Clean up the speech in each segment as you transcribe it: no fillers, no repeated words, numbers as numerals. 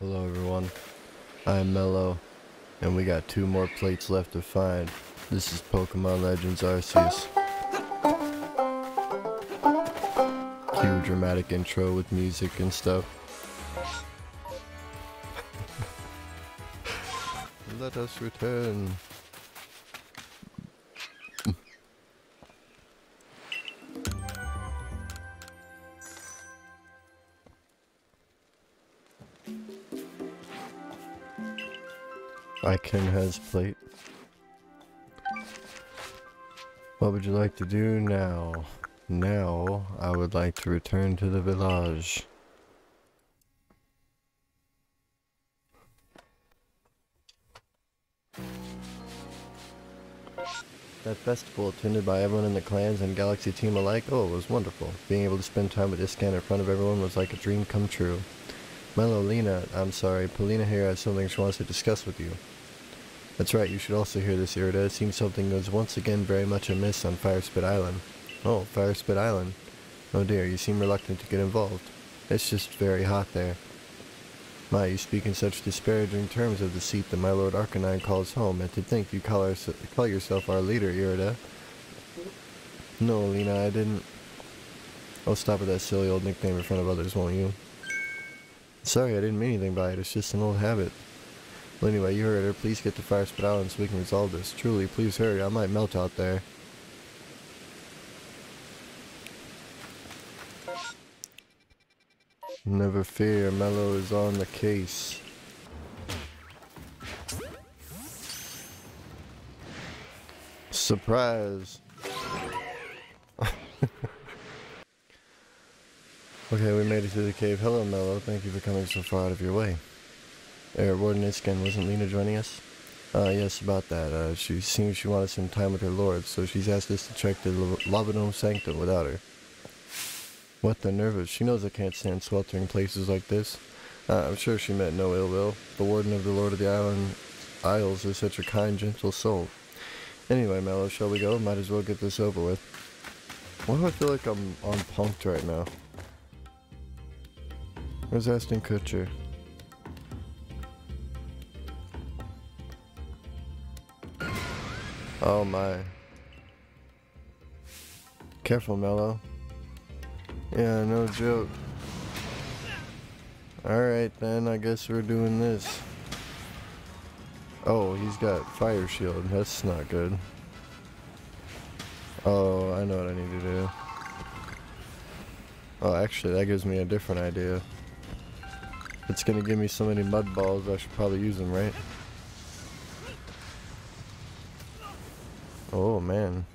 Hello everyone, I'm Mello, and we got 2 more plates left to find. This is Pokemon Legends Arceus. Cue dramatic intro with music and stuff. Let us return. Icon has plate. What would you like to do now? Now, I would like to return to the village. That festival attended by everyone in the clans and Galaxy team alike, oh, it was wonderful. Being able to spend time with Iscan in front of everyone was like a dream come true. Melolina, I'm sorry, Polina here has something she wants to discuss with you. That's right, you should also hear this, Irida. It seems something was once again very much amiss on Firespit Island. Oh, Firespit Island. Oh dear, you seem reluctant to get involved. It's just very hot there. My, you speak in such disparaging terms of the seat that my Lord Arcanine calls home, and to think you call yourself our leader, Irida. No, Lena, I didn't. Oh, stop with that silly old nickname in front of others, won't you? Sorry, I didn't mean anything by it. It's just an old habit. Well, anyway, you heard her. Please get to Firespit Island so we can resolve this. Truly, please hurry. I might melt out there. Never fear, Mello is on the case. Surprise! Okay, we made it to the cave. Hello, Mello. Thank you for coming so far out of your way. Warden Iscan, wasn't Lena joining us? Yes, about that. She seems she wanted some time with her lord, so she's asked us to check the Lavadome Sanctum without her. What the nerve? She knows I can't stand sweltering places like this. I'm sure she meant no ill will. The warden of the Lord of the Isles is such a kind, gentle soul. Anyway, Mello, shall we go? Might as well get this over with. Why do I feel like I'm on punked right now? Where's Ashton Kutcher? Oh my. Careful, Mello. Yeah, no joke. Alright then, I guess we're doing this. Oh, he's got fire shield. That's not good. Oh, I know what I need to do. Oh, actually, that gives me a different idea. It's gonna give me so many mud balls, I should probably use them, right? Oh, man.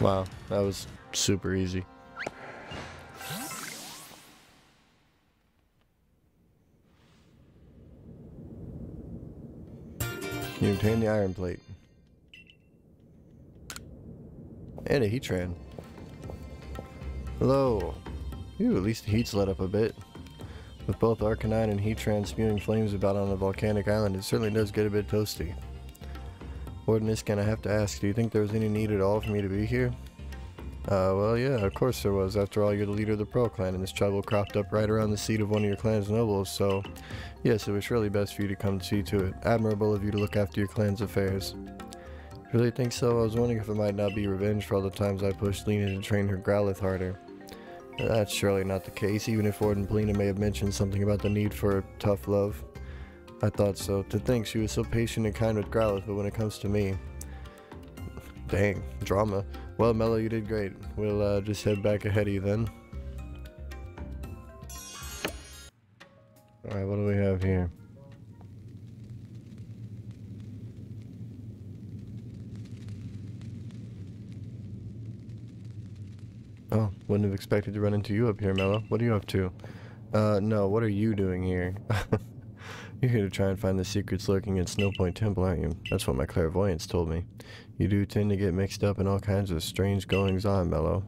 Wow, that was super easy. You obtain the iron plate. And a Heatran. Hello. Ooh, at least the heat's let up a bit. With both Arcanine and Heatran spewing flames about on a volcanic island, it certainly does get a bit toasty. Warden Iscan, I have to ask, do you think there was any need at all for me to be here? Well, yeah, of course there was. After all, you're the leader of the Pearl Clan, and this tribal cropped up right around the seat of one of your clan's nobles, so yes, it was surely best for you to come see to it. Admirable of you to look after your clan's affairs. Really think so? I was wondering if it might not be revenge for all the times I pushed Lena to train her Growlithe harder. That's surely not the case, even if Warden Polina may have mentioned something about the need for tough love. I thought so. To think she was so patient and kind with Growlithe, but when it comes to me... Dang, drama. Well, Mello, you did great. We'll just head back ahead of you then. Alright, what do we have here? Oh, wouldn't have expected to run into you up here, Mello. What are you up to? No, what are you doing here? You're here to try and find the secrets lurking in Snowpoint Temple, aren't you? That's what my clairvoyance told me. You do tend to get mixed up in all kinds of strange goings-on, Mello.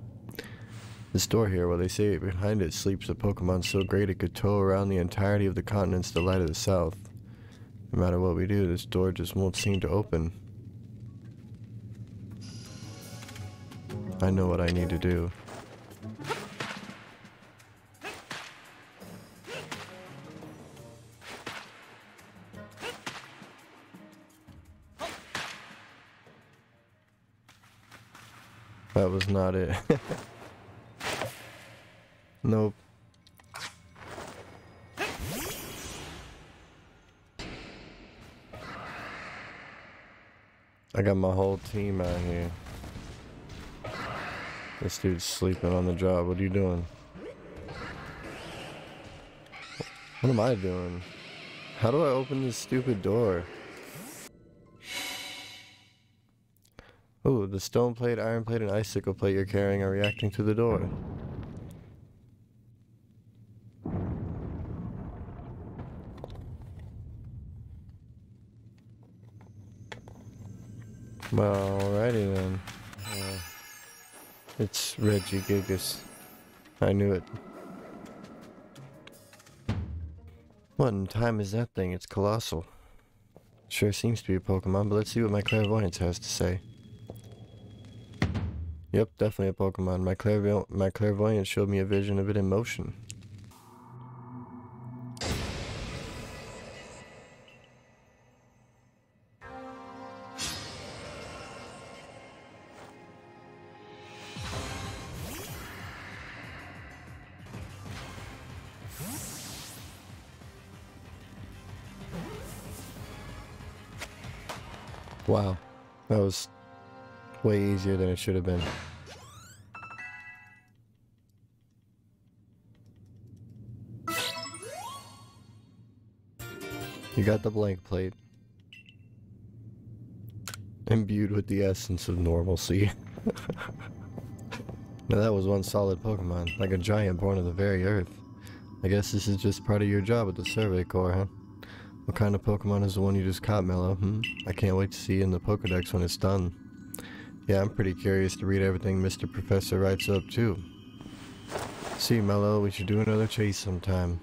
This door here, well, they say behind it sleeps a Pokemon so great it could tow around the entirety of the continents to the light of the south. No matter what we do, this door just won't seem to open. I know what I need to do. That was not it. Nope. I got my whole team out here. This dude's sleeping on the job. What are you doing? What am I doing? How do I open this stupid door? Ooh, the stone plate, iron plate, and icicle plate you're carrying are reacting to the door. Well, alrighty then. It's Regigigas. I knew it. What in time is that thing? It's colossal. Sure seems to be a Pokemon, but let's see what my clairvoyance has to say. Yep, definitely a Pokemon. My clairvoyance showed me a vision of it in motion. Wow, that was way easier than it should have been. You got the blank plate. Imbued with the essence of normalcy. Now that was one solid Pokemon, like a giant born of the very earth. I guess this is just part of your job at the Survey Corps, huh? What kind of Pokemon is the one you just caught, Mello? I can't wait to see you in the Pokedex when it's done. Yeah, I'm pretty curious to read everything Mr. Professor writes up, too. See, Mello, we should do another chase sometime.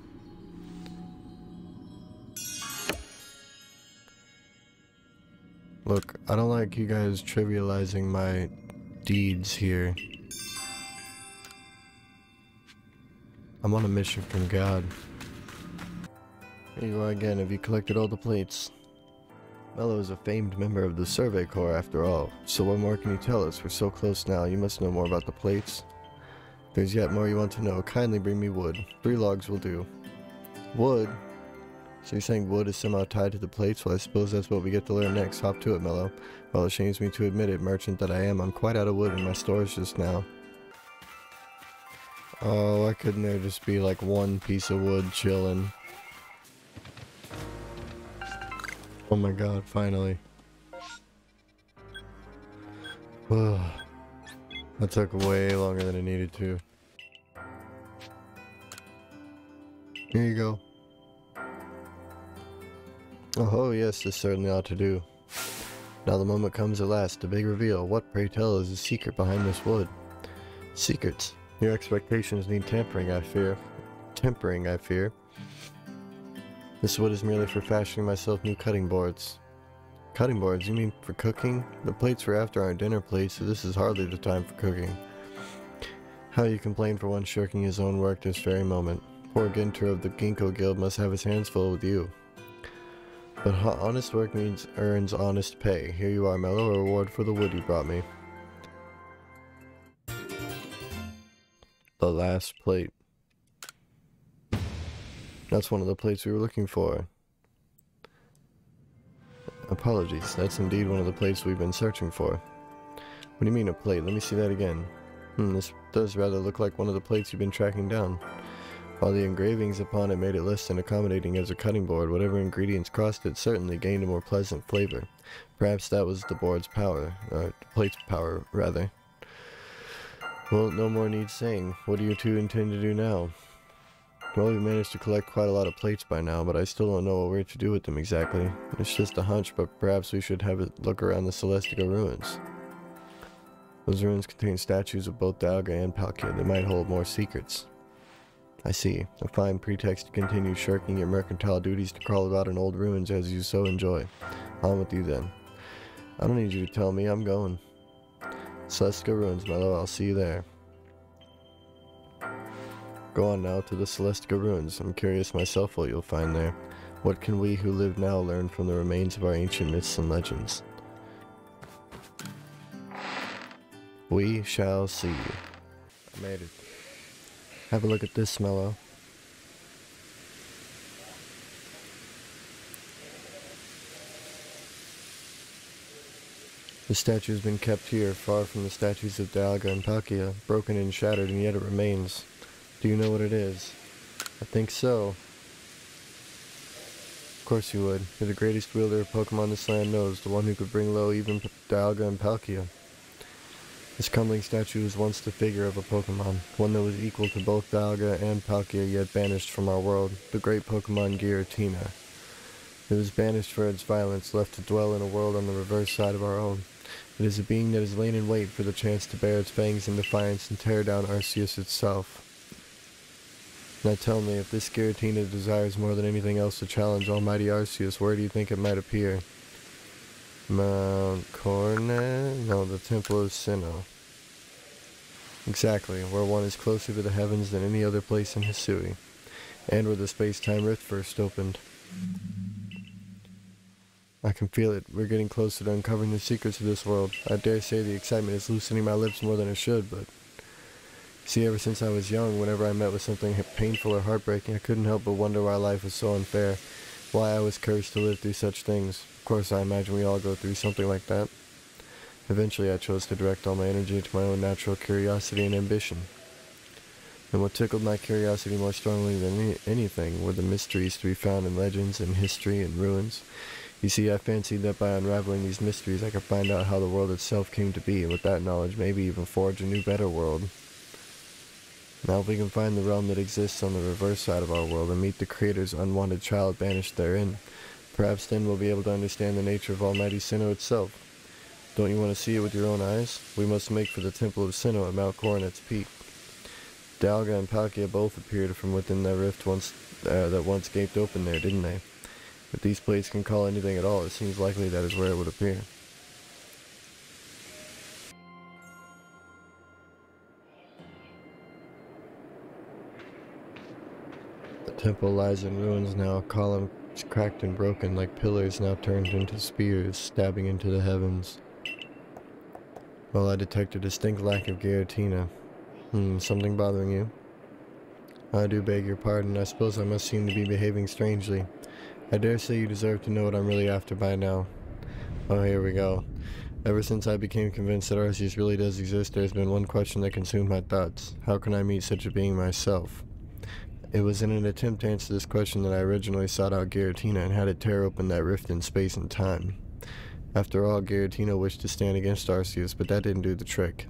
Look, I don't like you guys trivializing my deeds here. I'm on a mission from God. Here you are again. Have you collected all the plates? Mello is a famed member of the Survey Corps after all, so what more can you tell us? We're so close now, you must know more about the plates. If there's yet more you want to know, kindly bring me wood. 3 logs will do. Wood? So you're saying wood is somehow tied to the plates? Well, I suppose that's what we get to learn next. Hop to it, Mello. While it shames me to admit it, merchant that I am, I'm quite out of wood in my stores just now. Oh, why couldn't there just be like one piece of wood chilling? Oh my god, finally. That took way longer than it needed to. Here you go. Oh yes, this certainly ought to do. Now the moment comes at last, the big reveal. What, pray tell, is the secret behind this wood? Secrets. Your expectations need tempering, I fear. This wood is merely for fashioning myself new cutting boards. Cutting boards? You mean for cooking? The plates we're after aren't dinner plates, so this is hardly the time for cooking. How you complain for one shirking his own work this very moment. Poor Ginter of the Ginkgo Guild must have his hands full with you. But honest work earns honest pay. Here you are, Mello, a reward for the wood you brought me. The last plate. That's one of the plates we were looking for. Apologies, that's indeed one of the plates we've been searching for. What do you mean a plate? Let me see that again. This does rather look like one of the plates you've been tracking down. While the engravings upon it made it less than accommodating as a cutting board, whatever ingredients crossed it certainly gained a more pleasant flavor. Perhaps that was the board's power, or the plate's power, rather. Well, no more needs saying. What do you two intend to do now? Well, we've managed to collect quite a lot of plates by now, but I still don't know what we're to do with them exactly. It's just a hunch, but perhaps we should have a look around the Celestica ruins. Those ruins contain statues of both Dialga and Palkia. They might hold more secrets. I see. A fine pretext to continue shirking your mercantile duties to crawl about in old ruins as you so enjoy. On with you then. I don't need you to tell me, I'm going. Celestica ruins, Mello, I'll see you there. Go on now to the Celestica ruins. I'm curious myself what you'll find there. What can we who live now learn from the remains of our ancient myths and legends? We shall see. I made it. Have a look at this, Mello. The statue has been kept here, far from the statues of Dialga and Palkia, broken and shattered, and yet it remains. Do you know what it is? I think so. Of course you would. You're the greatest wielder of Pokemon this land knows, the one who could bring low even Dialga and Palkia. This crumbling statue was once the figure of a Pokemon, one that was equal to both Dialga and Palkia, yet banished from our world, the great Pokemon Giratina. It was banished for its violence, left to dwell in a world on the reverse side of our own. It is a being that has lain in wait for the chance to bare its fangs in defiance and tear down Arceus itself. Now tell me, if this Giratina desires more than anything else to challenge almighty Arceus, where do you think it might appear? Mount Coronet? No, the Temple of Sinnoh. Exactly, where one is closer to the heavens than any other place in Hisui, and where the space-time rift first opened. I can feel it. We're getting closer to uncovering the secrets of this world. I dare say the excitement is loosening my lips more than it should, but... See, ever since I was young, whenever I met with something painful or heartbreaking, I couldn't help but wonder why life was so unfair, why I was cursed to live through such things. Of course, I imagine we all go through something like that. Eventually, I chose to direct all my energy to my own natural curiosity and ambition. And what tickled my curiosity more strongly than anything were the mysteries to be found in legends and history and ruins. You see, I fancied that by unraveling these mysteries, I could find out how the world itself came to be, and with that knowledge, maybe even forge a new, better world. Now, if we can find the realm that exists on the reverse side of our world and meet the Creator's unwanted child banished therein, perhaps then we'll be able to understand the nature of Almighty Sinnoh itself. Don't you want to see it with your own eyes? We must make for the Temple of Sinnoh at Mount Coronet's peak. Dialga and Palkia both appeared from within that rift that once gaped open there, didn't they? If these plates can call anything at all, it seems likely that is where it would appear. The temple lies in ruins now, columns cracked and broken like pillars now turned into spears, stabbing into the heavens. Well, I detect a distinct lack of Giratina. Something bothering you? I do beg your pardon. I suppose I must seem to be behaving strangely. I dare say you deserve to know what I'm really after by now. Oh, here we go. Ever since I became convinced that Arceus really does exist, there's been one question that consumed my thoughts. How can I meet such a being myself? It was in an attempt to answer this question that I originally sought out Giratina and had it tear open that rift in space and time. After all, Giratina wished to stand against Arceus, but that didn't do the trick.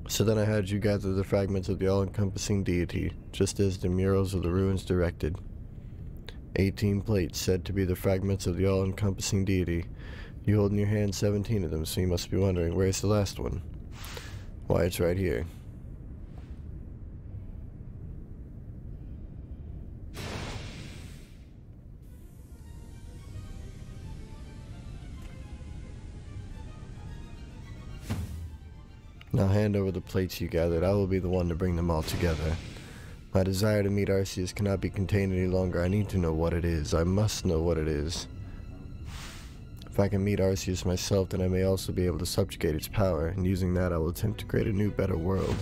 So then I had you gather the fragments of the all-encompassing deity, just as the murals of the ruins directed. 18 plates said to be the fragments of the all-encompassing deity. You hold in your hand 17 of them, so you must be wondering, where's the last one? Why, it's right here. Now hand over the plates you gathered. I will be the one to bring them all together. My desire to meet Arceus cannot be contained any longer. I need to know what it is. I must know what it is. If I can meet Arceus myself, then I may also be able to subjugate its power, and using that I will attempt to create a new, better world.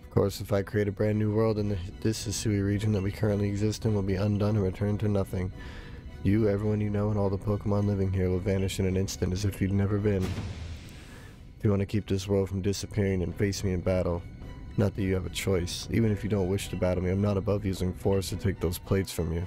Of course, if I create a brand new world, then this Hisui region that we currently exist in will be undone and returned to nothing. You, everyone you know, and all the Pokemon living here will vanish in an instant as if you'd never been. If you want to keep this world from disappearing, then face me in battle. Not that you have a choice. Even if you don't wish to battle me, I'm not above using force to take those plates from you.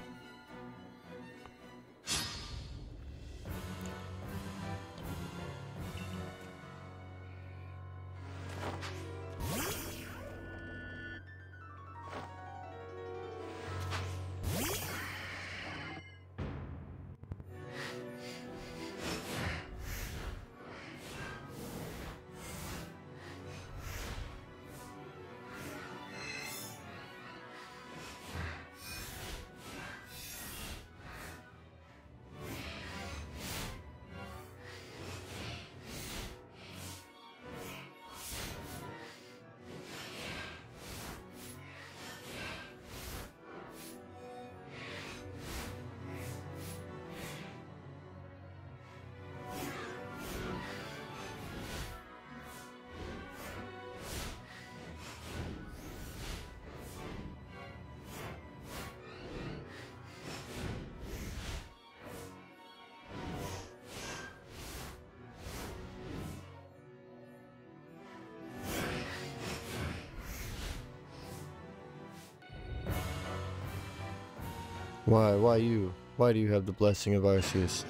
Why? Why you? Why do you have the blessing of Arceus?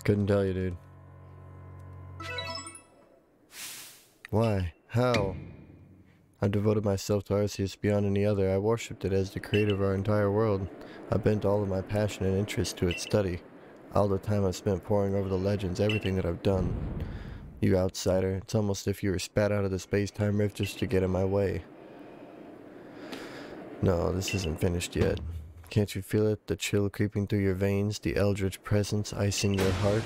Couldn't tell you, dude. Why? How? I devoted myself to Arceus beyond any other. I worshipped it as the creator of our entire world. I bent all of my passion and interest to its study. All the time I've spent poring over the legends, everything that I've done. You outsider, it's almost if you were spat out of the space-time rift just to get in my way. No, this isn't finished yet. Can't you feel it? The chill creeping through your veins, the eldritch presence icing your heart?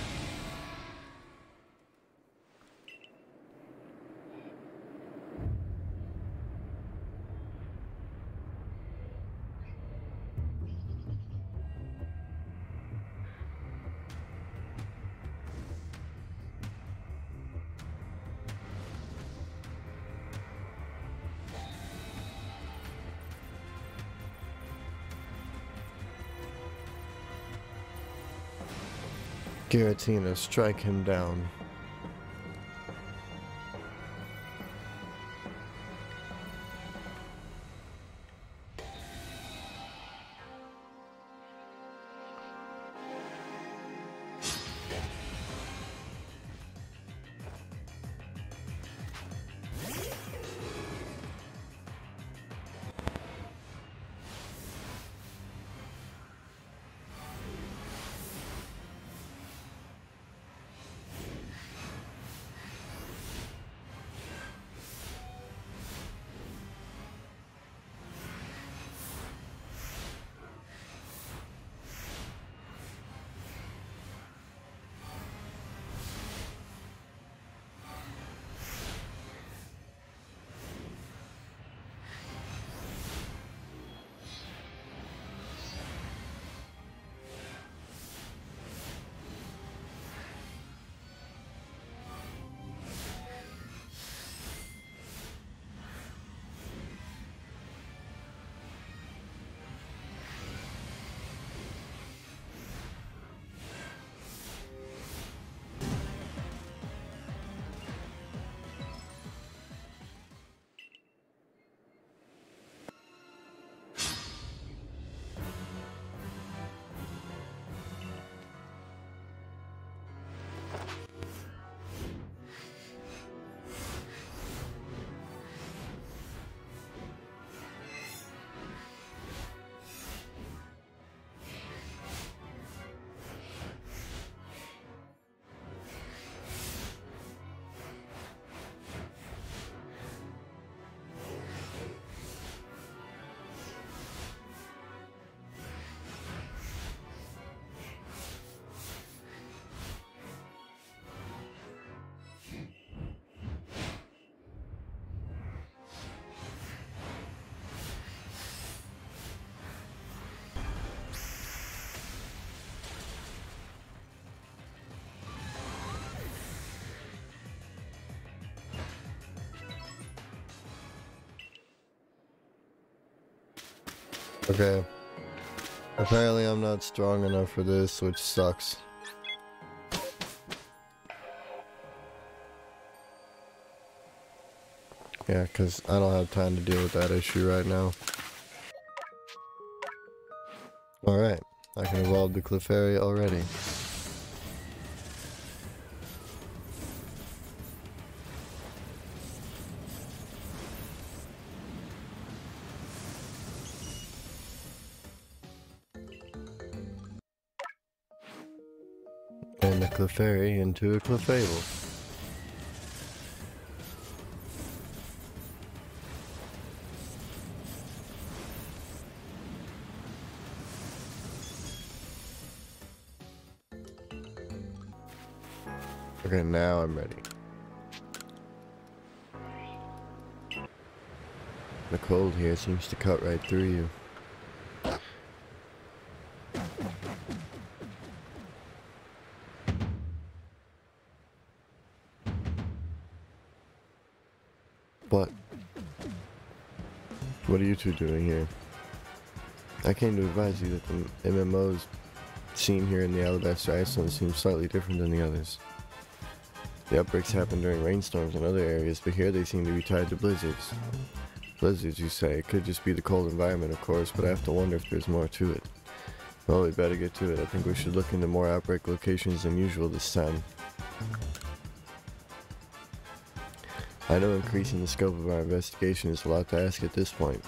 Giratina, strike him down. Okay. Apparently I'm not strong enough for this, which sucks. Yeah, because I don't have time to deal with that issue right now. Alright, I can evolve the Clefairy already. And the Clefairy into a Clefable. Okay, now I'm ready. The cold here seems to cut right through you. But what are you two doing here? I came to advise you that the MMOs seen here in the Alabaster Iceland seem slightly different than the others. The outbreaks happen during rainstorms in other areas, but here they seem to be tied to blizzards. Blizzards, you say? It could just be the cold environment, of course, but I have to wonder if there's more to it. Well, we better get to it. I think we should look into more outbreak locations than usual this time. I know increasing the scope of our investigation is a lot to ask at this point.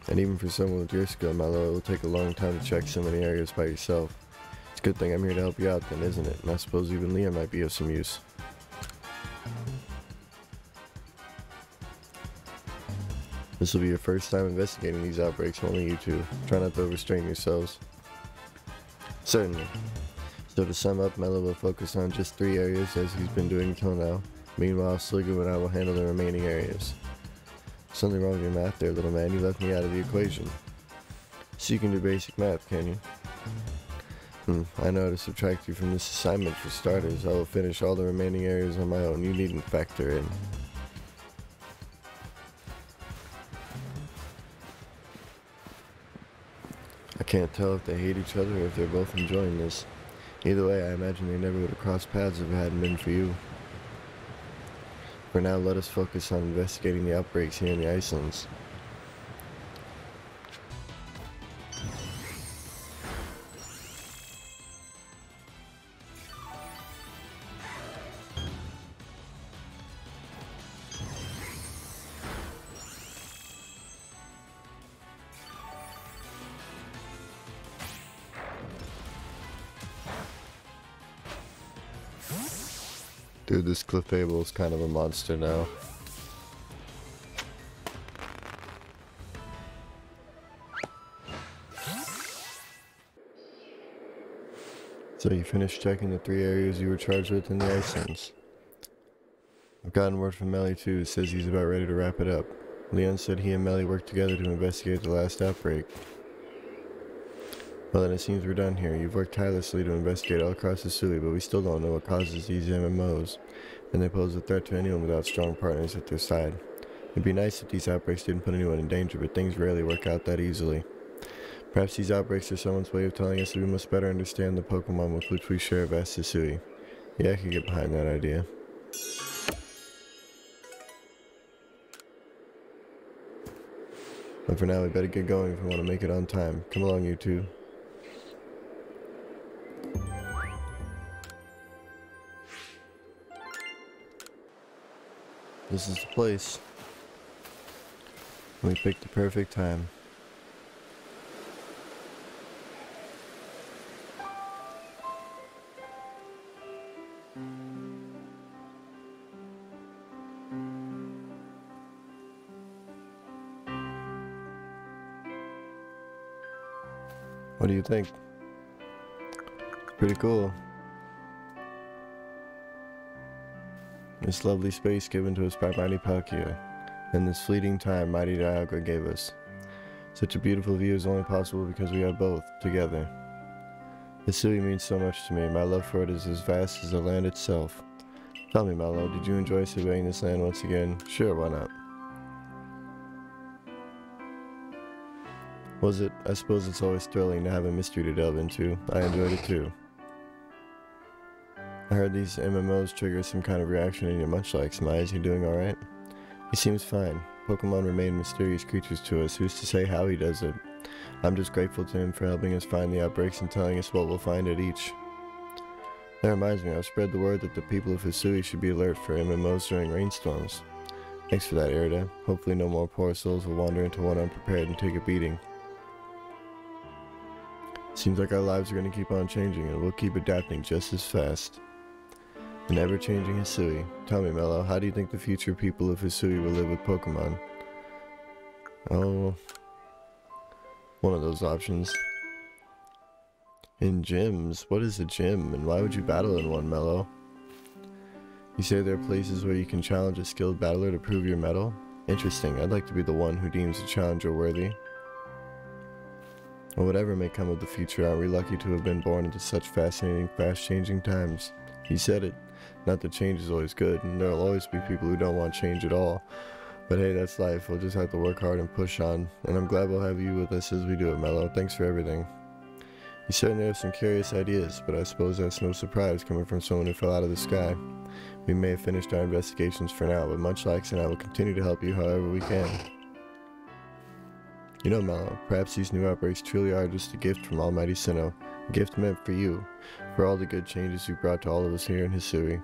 And even for someone with your skill, Mello, it will take a long time to check so many areas by yourself. It's a good thing I'm here to help you out then, isn't it? And I suppose even Leah might be of some use. This will be your first time investigating these outbreaks, only you two. Try not to overstrain yourselves. Certainly. So to sum up, Mello will focus on just 3 areas as he's been doing until now. Meanwhile, Sligo and I will handle the remaining areas. Something wrong with your math there, little man. You left me out of the equation. So you can do basic math, can you? I know how to subtract you from this assignment for starters. I will finish all the remaining areas on my own. You needn't factor in. I can't tell if they hate each other or if they're both enjoying this. Either way, I imagine they never would have crossed paths if it hadn't been for you. For now, let us focus on investigating the outbreaks here in the Icelands. Dude, this Clefable is kind of a monster now. So you finished checking the 3 areas you were charged with in the Icelands. I've gotten word from Melly too, who says he's about ready to wrap it up. Leon said he and Melly worked together to investigate the last outbreak. Well then, it seems we're done here. You've worked tirelessly to investigate all across Hisui, but we still don't know what causes these MMOs, and they pose a threat to anyone without strong partners at their side. It'd be nice if these outbreaks didn't put anyone in danger, but things rarely work out that easily. Perhaps these outbreaks are someone's way of telling us that we must better understand the Pokemon with which we share vast Hisui. Yeah, I can get behind that idea. But for now, we better get going if we want to make it on time. Come along, you two. This is the place. We picked the perfect time. What do you think? Pretty cool. This lovely space given to us by Mighty Palkia, and this fleeting time Mighty Dialga gave us. Such a beautiful view is only possible because we have both, together. Hisui means so much to me. My love for it is as vast as the land itself. Tell me, Mallow, did you enjoy surveying this land once again? Sure, why not? Was it? I suppose it's always thrilling to have a mystery to delve into. I enjoyed it too. I heard these MMOs trigger some kind of reaction in your Munchlax. Mai, is he doing alright? He seems fine. Pokemon remain mysterious creatures to us. Who's to say how he does it? I'm just grateful to him for helping us find the outbreaks and telling us what we'll find at each. That reminds me, I've spread the word that the people of Hisui should be alert for MMOs during rainstorms. Thanks for that, Erida. Hopefully no more poor souls will wander into one unprepared and take a beating. Seems like our lives are going to keep on changing, and we'll keep adapting just as fast. An ever-changing Hisui. Tell me, Mello, how do you think the future people of Hisui will live with Pokemon? Oh, one of those options. In gyms? What is a gym, and why would you battle in one, Mello? You say there are places where you can challenge a skilled battler to prove your mettle? Interesting. I'd like to be the one who deems the challenger worthy. Or whatever may come of the future, aren't we lucky to have been born into such fascinating, fast-changing times? You said it. Not that change is always good, and there'll always be people who don't want change at all. But hey, that's life. We'll just have to work hard and push on. And I'm glad we'll have you with us as we do it, Mello. Thanks for everything. You certainly have some curious ideas, but I suppose that's no surprise coming from someone who fell out of the sky. We may have finished our investigations for now, but Munchlax and I will continue to help you however we can. You know, Mallow, perhaps these new outbreaks truly are just a gift from Almighty Sinnoh, a gift meant for you, for all the good changes you brought to all of us here in Hisui.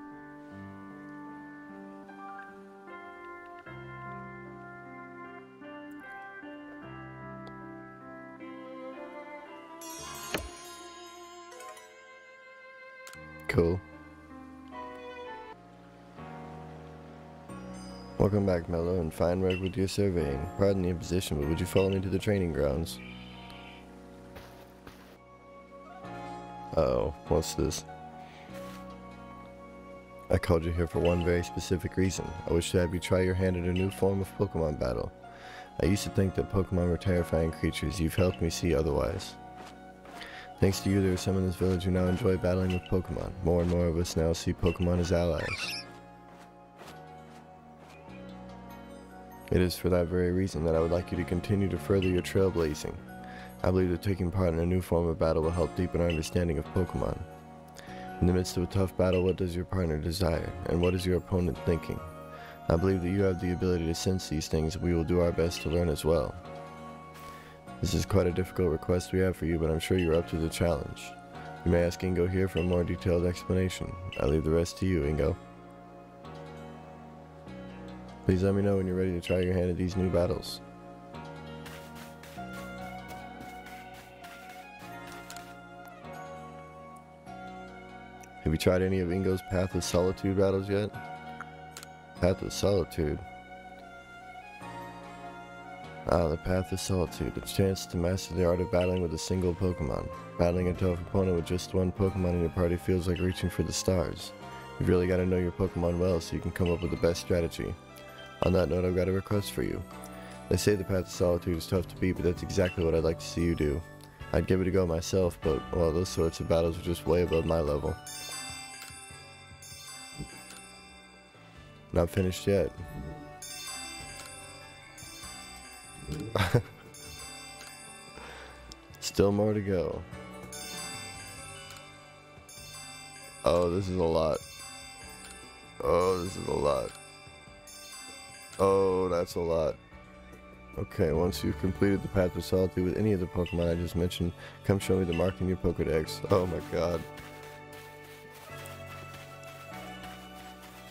Cool. Welcome back, Mello, and fine work with your surveying. Pardon the imposition, but would you follow me to the training grounds? Uh-oh, what's this? I called you here for one very specific reason. I wish to have you try your hand at a new form of Pokemon battle. I used to think that Pokemon were terrifying creatures. You've helped me see otherwise. Thanks to you, there are some in this village who now enjoy battling with Pokemon. More and more of us now see Pokemon as allies. It is for that very reason that I would like you to continue to further your trailblazing. I believe that taking part in a new form of battle will help deepen our understanding of Pokemon. In the midst of a tough battle, what does your partner desire, and what is your opponent thinking? I believe that you have the ability to sense these things, and we will do our best to learn as well. This is quite a difficult request we have for you, but I'm sure you're up to the challenge. You may ask Ingo here for a more detailed explanation. I leave the rest to you, Ingo. Please let me know when you're ready to try your hand at these new battles. Have you tried any of Ingo's Path of Solitude battles yet? Path of Solitude. Ah, the Path of Solitude. A chance to master the art of battling with a single Pokemon. Battling a tough opponent with just one Pokemon in your party feels like reaching for the stars. You've really got to know your Pokemon well so you can come up with the best strategy. On that note, I've got a request for you. They say the Path of Solitude is tough to beat, but that's exactly what I'd like to see you do. I'd give it a go myself, but, well, those sorts of battles are just way above my level. Not finished yet. Still more to go. Oh, this is a lot. Oh, this is a lot. Oh, that's a lot. Okay, once you've completed the Path of Solitude with any of the Pokemon I just mentioned, come show me the mark in your Pokedex. Oh my god.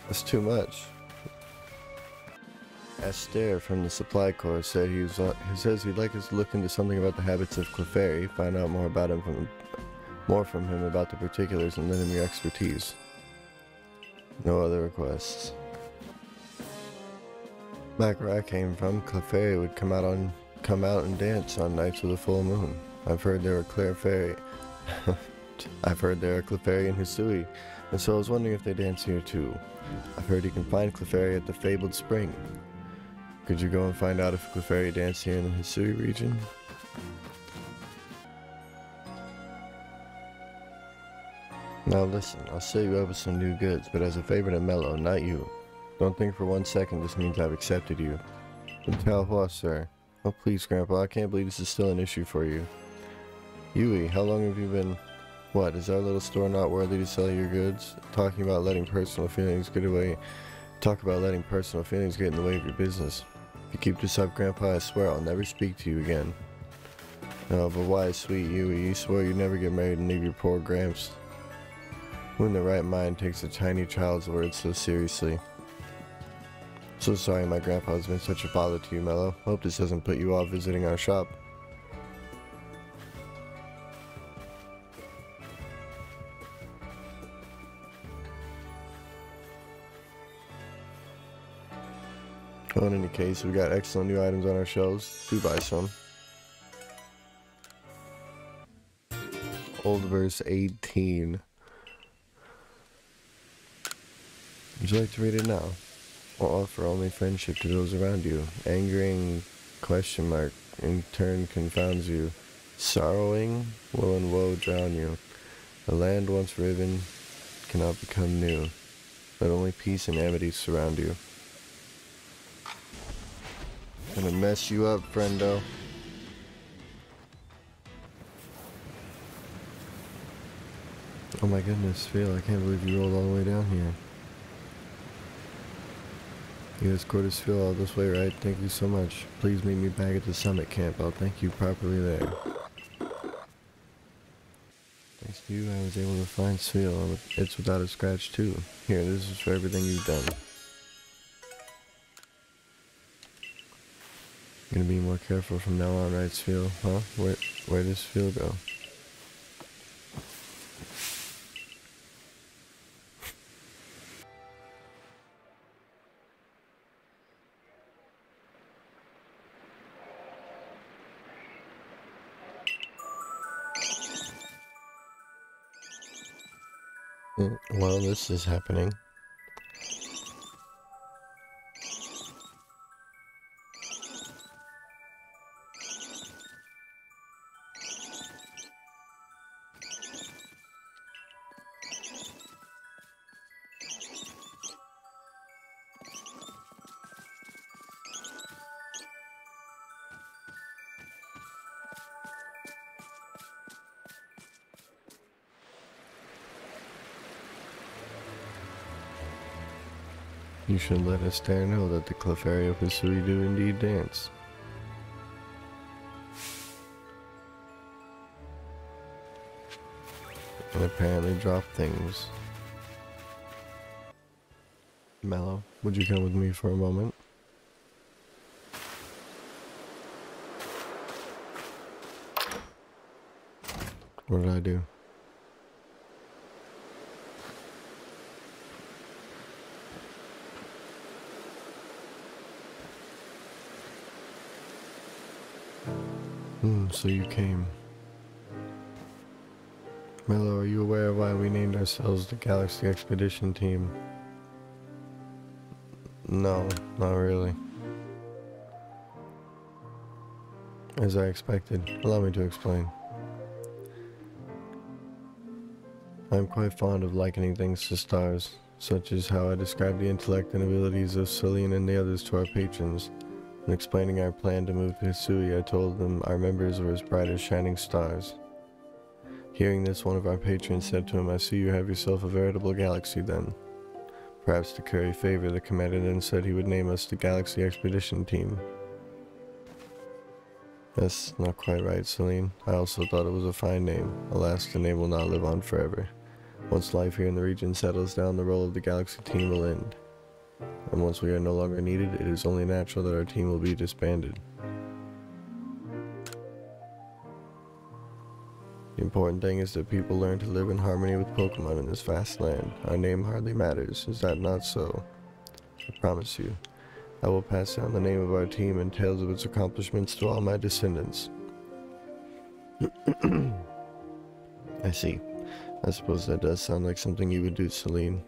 That's too much. Astaire from the Supply Corps said he says he'd like us to look into something about the habits of Clefairy, find out more about him from him about the particulars, and lend him your expertise. No other requests. Back where I came from, Clefairy would come out and dance on nights with a full moon. I've heard there are Clefairy in Hisui, and so I was wondering if they dance here too. I've heard you can find Clefairy at the Fabled Spring. Could you go and find out if Clefairy dance here in the Hisui region? Now listen, I'll set you up with some new goods, but as a favor to Mello, not you. Don't think for 1 second this means I've accepted you. Tell what, sir? Oh please, Grandpa, I can't believe this is still an issue for you. Yui, how long have you been... What, is our little store not worthy to sell your goods? Talk about letting personal feelings get in the way of your business. If you keep this up, Grandpa, I swear I'll never speak to you again. Oh, but why, sweet Yui, you swore you'd never get married and leave your poor Gramps. Who in the right mind takes a tiny child's words so seriously? So sorry my grandpa has been such a bother to you, Mello. Hope this doesn't put you off visiting our shop. Well, in any case, we got excellent new items on our shelves. Do buy some. Old verse 18. Would you like to read it now? Will offer only friendship to those around you. Angering question mark in turn confounds you. Sorrowing will in woe drown you. The land once riven cannot become new. Let only peace and amity surround you. Gonna mess you up, friendo. Oh my goodness, Phil, I can't believe you rolled all the way down here. You escorted Phil all this way, right? Thank you so much. Please meet me back at the summit camp. I'll thank you properly there. Thanks to you, I was able to find Sveel. It's without a scratch, too. Here, this is for everything you've done. Gonna be more careful from now on, right, Sveel? Huh? Where does Sveel go? While this is happening, you should let Esther know that the Clefairy of Hisui do indeed dance. And apparently drop things. Mallow, would you come with me for a moment? What did I do? So you came. Mello, are you aware of why we named ourselves the Galaxy Expedition Team? No, not really. As I expected. Allow me to explain. I'm quite fond of likening things to stars, such as how I describe the intellect and abilities of Celine and the others to our patrons. In explaining our plan to move to Hisui, I told them our members were as bright as shining stars. Hearing this, one of our patrons said to him, "I see you have yourself a veritable galaxy then." Perhaps to curry favor, the commander then said he would name us the Galaxy Expedition Team. That's not quite right, Celine. I also thought it was a fine name. Alas, the name will not live on forever. Once life here in the region settles down, the role of the Galaxy Team will end. And once we are no longer needed, it is only natural that our team will be disbanded. The important thing is that people learn to live in harmony with Pokemon in this vast land. Our name hardly matters, is that not so? I promise you, I will pass down the name of our team and tales of its accomplishments to all my descendants. I see. I suppose that does sound like something you would do, Celine.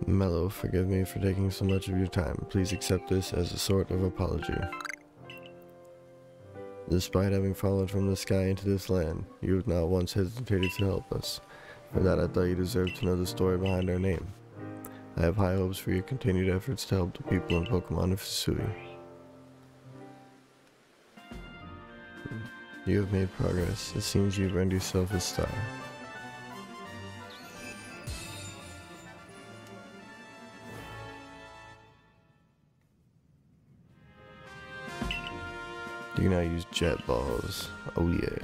Mello, forgive me for taking so much of your time. Please accept this as a sort of apology. Despite having fallen from the sky into this land, you have not once hesitated to help us. For that, I thought you deserved to know the story behind our name. I have high hopes for your continued efforts to help the people in Pokemon of Hisui. You have made progress. It seems you've earned yourself a star. You can now use jet balls. Oh yeah.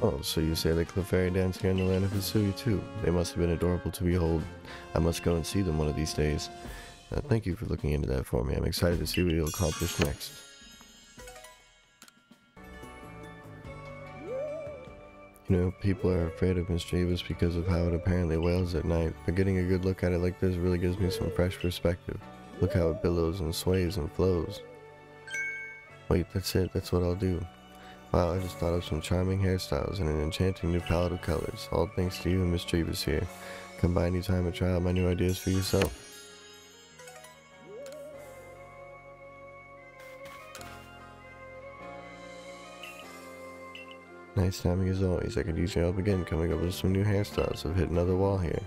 Oh, so you say the Clefairy dance here in the land of Hisui too. They must have been adorable to behold. I must go and see them one of these days. Thank you for looking into that for me. I'm excited to see what you'll accomplish next. You know, people are afraid of Mischievous because of how it apparently wails at night, but getting a good look at it like this really gives me some fresh perspective. Look how it billows and sways and flows. Wait, that's it. That's what I'll do. Wow, I just thought of some charming hairstyles and an enchanting new palette of colors. All thanks to you and Mischievous here. Come by anytime and try out my new ideas for yourself. Nice timing as always. I could use your help again coming up with some new hairstyles. I've hit another wall here.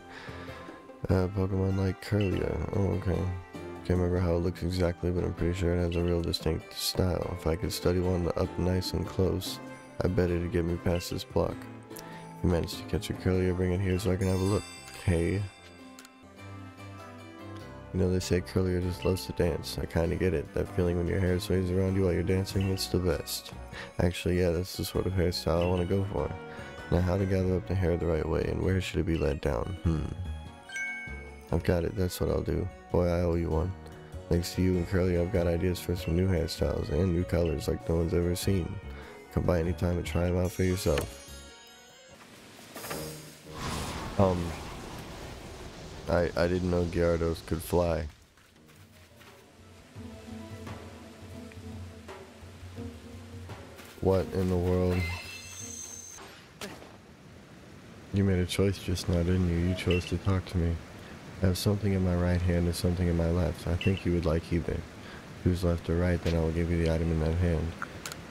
Pokemon like Curlia. Oh, okay. can't remember how it looks exactly, but I'm pretty sure it has a real distinct style. If I could study one up nice and close, I bet it'd get me past this block. If you managed to catch a curly, bring it here so I can have a look. Hey. You know, they say Curlier just loves to dance. I kinda get it. That feeling when your hair sways around you while you're dancing, it's the best. Actually, yeah, that's the sort of hairstyle I want to go for. Now, how to gather up the hair the right way, and where should it be let down? I've got it, that's what I'll do. Boy, I owe you one. Thanks to you and Curly, I've got ideas for some new hairstyles and new colors like no one's ever seen. Come by anytime and try them out for yourself. I didn't know Gyarados could fly. What in the world? You made a choice just now, didn't you? You chose to talk to me. I have something in my right hand and something in my left. I think you would like either. Who's left or right, then I will give you the item in that hand.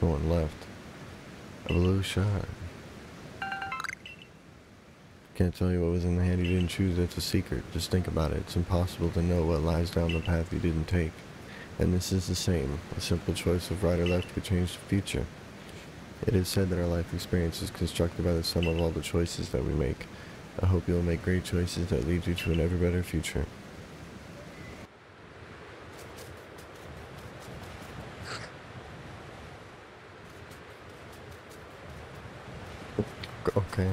No one left. A blue shard. Can't tell you what was in the hand you didn't choose. It's a secret. Just think about it. It's impossible to know what lies down the path you didn't take. And this is the same. A simple choice of right or left could change the future. It is said that our life experience is constructed by the sum of all the choices that we make. I hope you'll make great choices that lead you to an ever better future. Okay.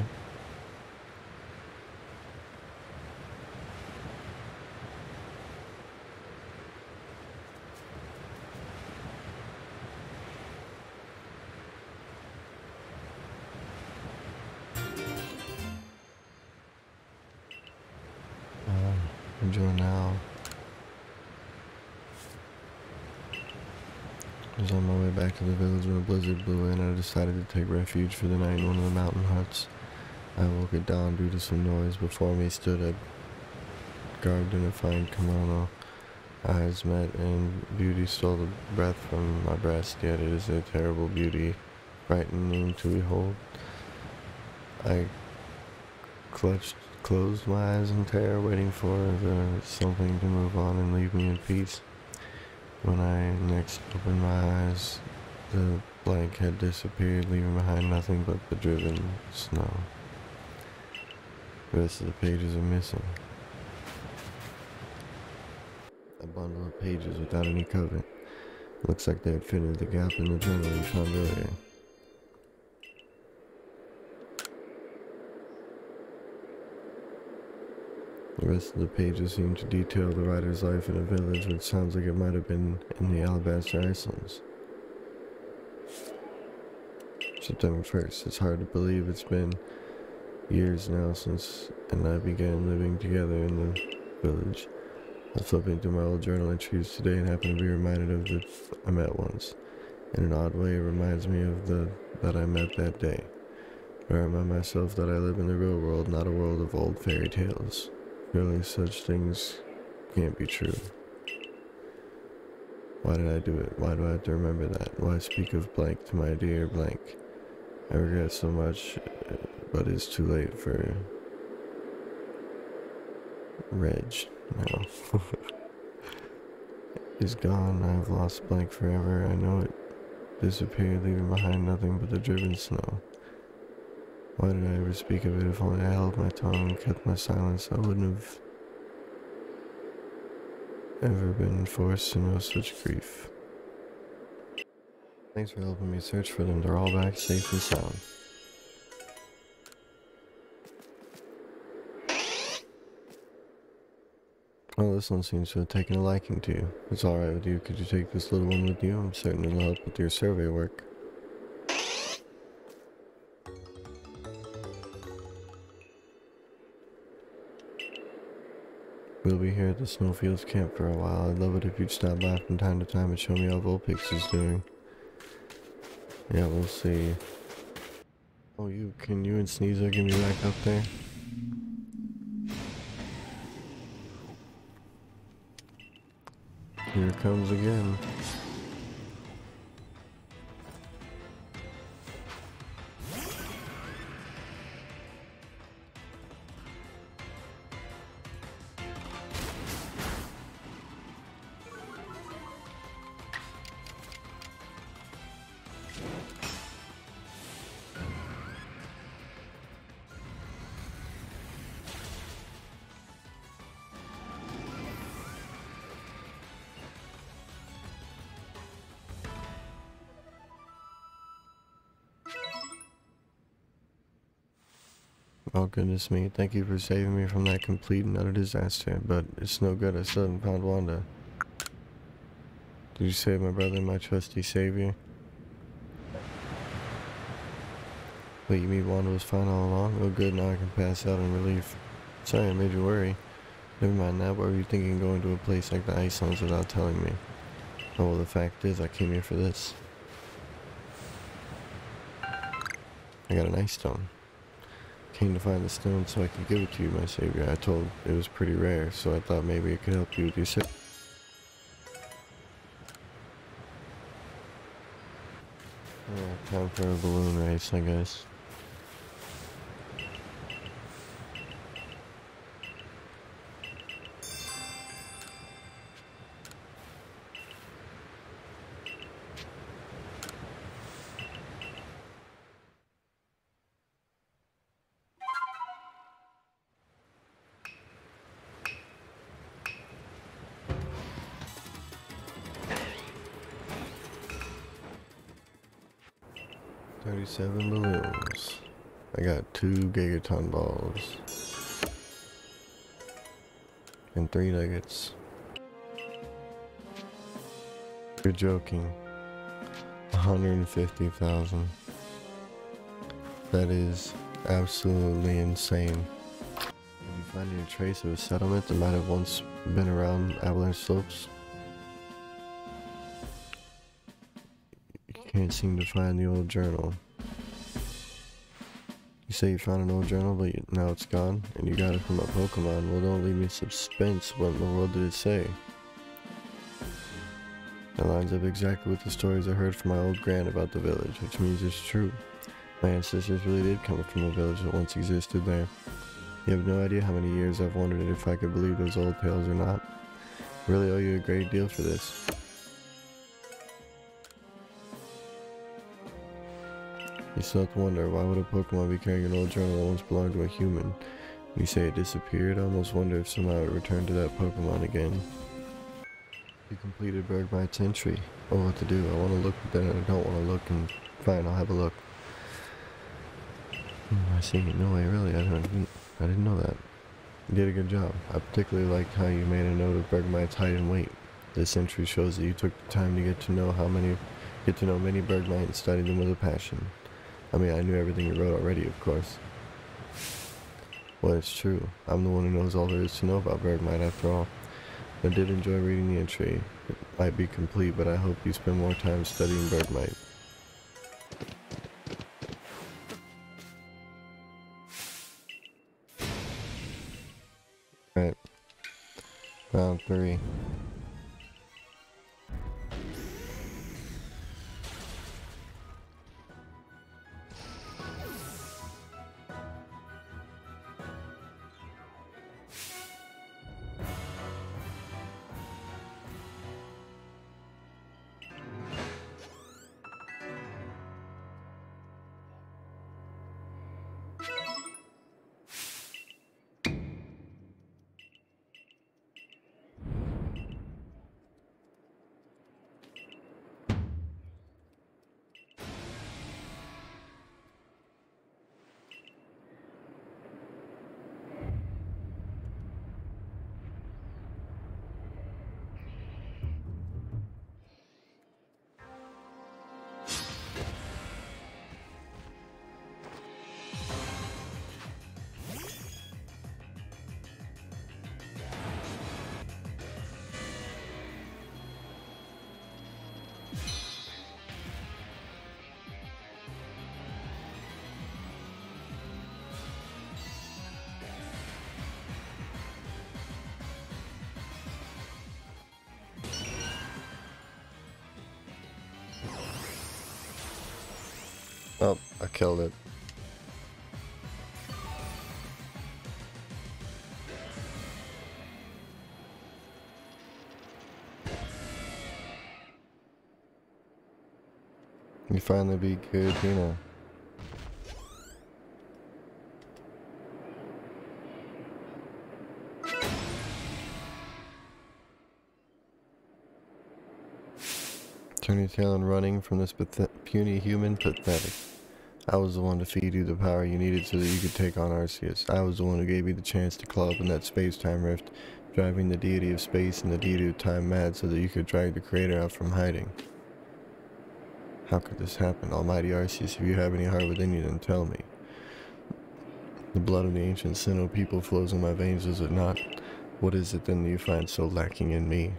Enjoy now. I was on my way back to the village when a blizzard blew in. I decided to take refuge for the night in one of the mountain huts. I woke at dawn due to some noise. Before me stood a garbed in a fine kimono. Eyes met, and beauty stole the breath from my breast, yet it is a terrible beauty, frightening to behold. I closed my eyes in terror, waiting for something to move on and leave me in peace. When I next opened my eyes, the blank had disappeared, leaving behind nothing but the driven snow. The rest of the pages are missing. A bundle of pages without any cover. Looks like they had filled the gap in the journal we found earlier. The rest of the pages seem to detail the writer's life in a village, which sounds like it might have been in the Alabaster Islands. September 1st. It's hard to believe it's been years now since I began living together in the village. I was flipping through my old journal entries today and happened to be reminded of the I met once. In an odd way, it reminds me of that I met that day. But I remind myself that I live in the real world, not a world of old fairy tales. Surely such things can't be true. Why did I do it? Why do I have to remember that? Why speak of blank to my dear blank? I regret so much, but it's too late for Reg now. He's gone. I have lost blank forever. I know it disappeared, leaving behind nothing but the driven snow. Why did I ever speak of it? If only I held my tongue and kept my silence, I wouldn't have ever been forced to know such grief. Thanks for helping me search for them. They're all back safe and sound. Oh, this one seems to have taken a liking to you. If it's alright with you, could you take this little one with you? I'm certain it'll help with your survey work. We'll be here at the Snowfields camp for a while. I'd love it if you'd stop by from time to time and show me how Vulpix is doing. Yeah, we'll see. Oh, can you and Sneasel get me back up there? Here it comes again. Oh goodness me, thank you for saving me from that complete and utter disaster, but it's no good, I still haven't found Wanda. Did you save my brother, my trusty savior? Wait, you mean Wanda was fine all along? Oh good, now I can pass out in relief. Sorry I made you worry. Never mind that, what were you thinking going to a place like the Ice Homes without telling me? Oh well, the fact is, I came here for this. I got an ice stone. Came to find the stone so I could give it to you, my savior. I told it was pretty rare, so I thought maybe it could help you with your sick. Time for a balloon race, I guess. "37 balloons. I got 2 gigaton balls. And 3 nuggets." You're joking. 150,000. That is absolutely insane. Did you find any trace of a settlement that might have once been around Avalanche Slopes? You can't seem to find the old journal. You say you found an old journal, but now it's gone, and you got it from a Pokemon. Well, don't leave me in suspense. What in the world did it say? That lines up exactly with the stories I heard from my old grand about the village, which means it's true. My ancestors really did come from a village that once existed there. You have no idea how many years I've wondered if I could believe those old tales or not. I really owe you a great deal for this. You still have to wonder, why would a Pokemon be carrying an old journal that once belonged to a human? You say it disappeared, I almost wonder if somehow it returned to that Pokemon again. You completed Bergmite's entry. Oh, what to do? I want to look, but then I don't want to look, and fine, I'll have a look. I see. No way, really. I didn't know that. You did a good job. I particularly liked how you made a note of Bergmite's height and weight. This entry shows that you took the time to get to know many Bergmite and study them with a passion. I mean, I knew everything you wrote already, of course. Well, it's true. I'm the one who knows all there is to know about Bergmite, after all. I did enjoy reading the entry. It might be complete, but I hope you spend more time studying Bergmite. Right. Round 3. Oh, I killed it. You finally beat Giratina. Turn your tail and running from this puny human, pathetic. I was the one to feed you the power you needed so that you could take on Arceus. I was the one who gave you the chance to claw up in that space-time rift, driving the deity of space and the deity of time mad so that you could drag the creator out from hiding. How could this happen? Almighty Arceus, if you have any heart within you, then tell me. The blood of the ancient Sinnoh people flows in my veins, does it not? What is it then that you find so lacking in me?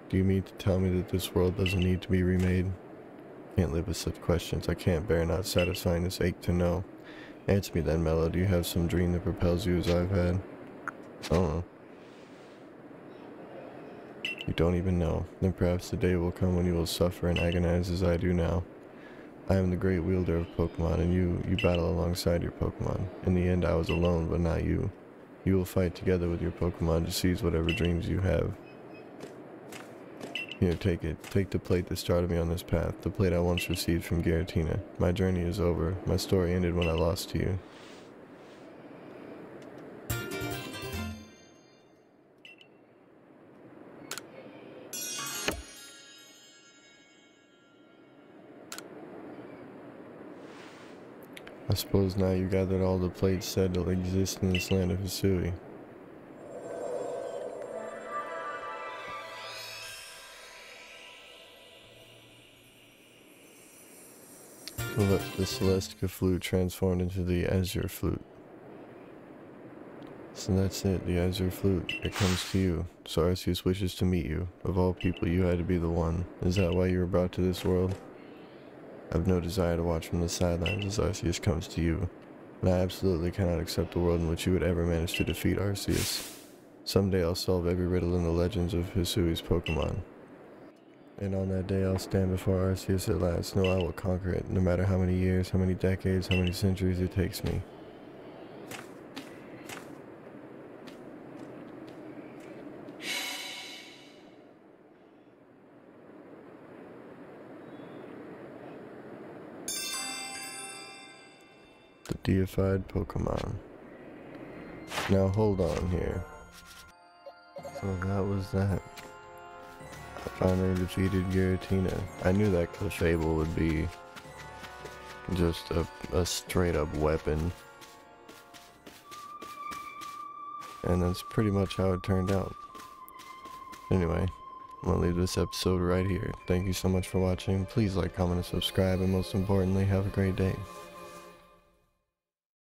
Do you mean to tell me that this world doesn't need to be remade? I can't live with such questions. I can't bear not satisfying this ache to know. Answer me then, Mello. Do you have some dream that propels you as I've had? I don't know. You don't even know. Then perhaps the day will come when you will suffer and agonize as I do now. I am the great wielder of Pokemon, and you battle alongside your Pokemon. In the end, I was alone, but not you. You will fight together with your Pokemon to seize whatever dreams you have. Here, take it. Take the plate that started me on this path, the plate I once received from Giratina. My journey is over. My story ended when I lost to you. I suppose now you gathered all the plates said that exist in this land of Hisui. The Celestica flute transformed into the Azure flute. So that's it, the Azure flute. It comes to you. So Arceus wishes to meet you. Of all people, you had to be the one. Is that why you were brought to this world? I have no desire to watch from the sidelines as Arceus comes to you, and I absolutely cannot accept a world in which you would ever manage to defeat Arceus. Someday I'll solve every riddle in the legends of Hisui's Pokemon. And on that day I'll stand before Arceus at last. No, I will conquer it, no matter how many years, how many decades, how many centuries it takes me. The deified Pokemon. Now hold on here. So that was that. I finally defeated Giratina. I knew that Clefable would be just a straight up weapon. And that's pretty much how it turned out. Anyway, I'm gonna leave this episode right here. Thank you so much for watching. Please like, comment, and subscribe, and most importantly, have a great day.